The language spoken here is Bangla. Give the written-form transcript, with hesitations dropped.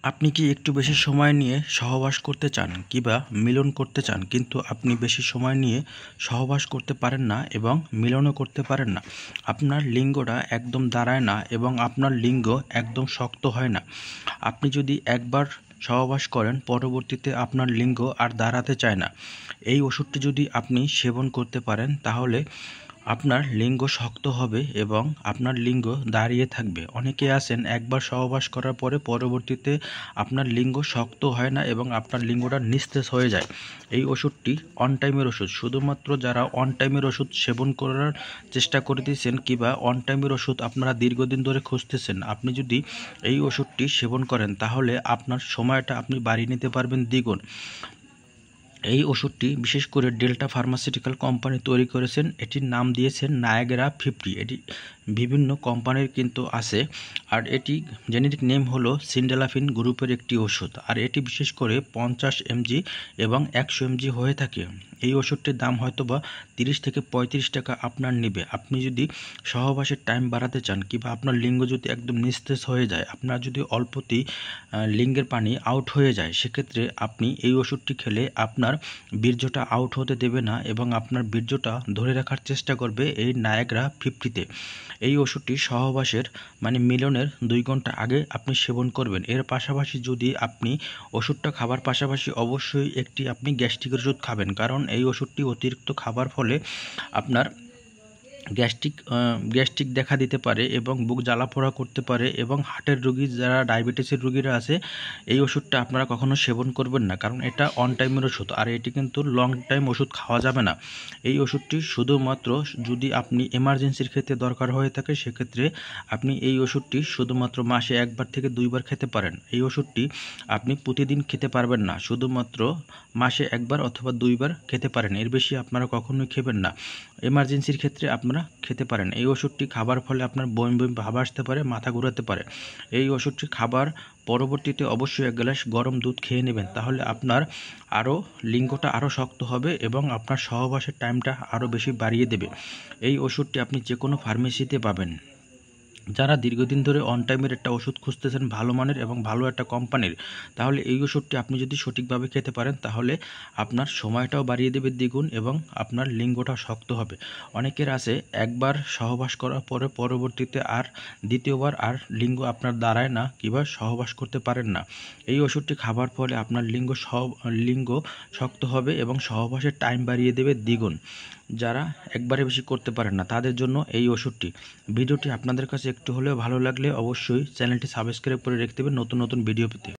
আপনি কি একটু বেশি সময় নিয়ে সহবাস করতে চান কিংবা মিলন করতে চান, কিন্তু আপনি বেশি সময় নিয়ে সহবাস করতে পারেন না এবং মিলনও করতে পারেন না? আপনার লিঙ্গটা একদম দাঁড়ায় না এবং আপনার লিঙ্গ একদম শক্ত হয় না। আপনি যদি একবার সহবাস করেন, পরবর্তীতে আপনার লিঙ্গ আর দাঁড়াতে চায় না। এই ওষুধটি যদি আপনি সেবন করতে পারেন, তাহলে আপনার লিঙ্গ শক্ত হবে এবং আপনার লিঙ্গ দাঁড়িয়ে থাকবে। অনেকে আছেন একবার সহবাস করার পরে পরবর্তীতে আপনার লিঙ্গ শক্ত হয় না এবং আপনার লিঙ্গটা নিস্তেজ হয়ে যায়। এই ওষুধটি অন টাইমের ওষুধ। শুধুমাত্র যারা অন টাইমের ওষুধ সেবন করার চেষ্টা করতেছেন কিংবা অন টাইমের ওষুধ আপনারা দীর্ঘদিন ধরে খুঁজতেছেন, আপনি যদি এই ওষুধটি সেবন করেন, তাহলে আপনার সময়টা আপনি বাড়িয়ে নিতে পারবেন দ্বিগুণ। এই ওষুধটি বিশেষ করে ডেল্টা ফার্মাসিউটিক্যাল কোম্পানি তৈরি করেছেন। এটির নাম দিয়েছেন নায়াগ্রা 50। এটি বিভিন্ন কোম্পানির কিন্তু আছে, আর এটি জেনেরিক নেম হলো সিন্ডেলাফিন গ্রুপের একটি ওষুধ। আর এটি বিশেষ করে 50 mg এবং 100 mg হয়ে থাকে। এই ওষুধটির দাম হয়তোবা 30 থেকে 35 টাকা আপনার নেবে। আপনি যদি সহবাসের টাইম বাড়াতে চান কিংবা আপনার লিঙ্গ যদি একদম নিস্তেজ হয়ে যায়, আপনার যদি অল্পতেই লিঙ্গের পানি আউট হয়ে যায়, সেক্ষেত্রে আপনি এই ওষুধটি খেলে আপনার বীর্যটা আউট হতে দেবে না এবং আপনার বীর্যটা ধরে রাখার চেষ্টা করবে এই নায়াগ্রা 50-তে। এই ওষুধটি সহবাসের মিলনের 2 ঘন্টা আগে আপনি সেবন করবেন। এর পাশাপাশি যদি আপনি ওষুধটা খাবার পাশাপাশি অবশ্যই একটি আপনি গ্যাস্ট্রিকের ওষুধ খাবেন, কারণ এই ওষুধটি অতিরিক্ত খাবার ফলে আপনার গ্যাস্ট্রিক দেখা দিতে পারে এবং বুক জ্বালাপোড়া করতে পারে। এবং হার্টের রোগী, যারা ডায়াবেটিসের রোগীরা আছে, এই ওষুধটা আপনারা কখনো সেবন করবেন না, কারণ এটা অন টাইমের ওষুধ আর এটি কিন্তু লং টাইম ওষুধ খাওয়া যাবে না। এই ওষুধটি শুধুমাত্র যদি আপনি এমার্জেন্সির ক্ষেত্রে দরকার হয়ে থাকে, সেক্ষেত্রে আপনি এই ওষুধটি শুধুমাত্র মাসে 1বার থেকে 2বার খেতে পারেন। এই ওষুধটি আপনি প্রতিদিন খেতে পারবেন না, শুধুমাত্র মাসে 1বার অথবা 2বার খেতে পারেন। এর বেশি আপনারা কখনোই খেবেন না। এমার্জেন্সির ক্ষেত্রে আপনারা খেতে পারেন। এই ওষুধটি খাবার ফলে আপনার বমি বমি ভাব আসতে পারে, মাথা ঘোরাতে পারে। এই ওষুধটি খাবার পরবর্তীতে অবশ্যই 1 গ্লাস গরম দুধ খেয়ে নেবেন, তাহলে আপনার লিঙ্গটা আরও শক্ত হবে এবং আপনার সহবাসের টাইমটা আরও বেশি বাড়িয়ে দেবে। এই ওষুধটি আপনি যে কোনো ফার্মেসিতে পাবেন। যারা দীর্ঘদিন ধরে অন টাইমের একটা ওষুধ খুঁজতেছেন ভালো মানের এবং ভালো একটা কোম্পানির, তাহলে এই ওষুধটি আপনি যদি সঠিকভাবে খেতে পারেন, তাহলে আপনার সময়টাও বাড়িয়ে দেবে দ্বিগুণ এবং আপনার লিঙ্গটা শক্ত হবে। অনেকের আছে একবার সহবাস করার পরে পরবর্তীতে আর দ্বিতীয়বার আর লিঙ্গ আপনার দাঁড়ায় না কিংবা সহবাস করতে পারেন না। এই ওষুধটি খাবার ফলে আপনার লিঙ্গ শক্ত হবে এবং সহবাসের টাইম বাড়িয়ে দেবে দ্বিগুণ। যারা একবারে বেশি করতে পারেন না, তাদের জন্য এই ওষুধটি। ভিডিওটি আপনাদের কাছে একটু হলেও ভালো লাগলে অবশ্যই চ্যানেলটি সাবস্ক্রাইব করে রেখে দেবেন নতুন নতুন ভিডিও পেতে।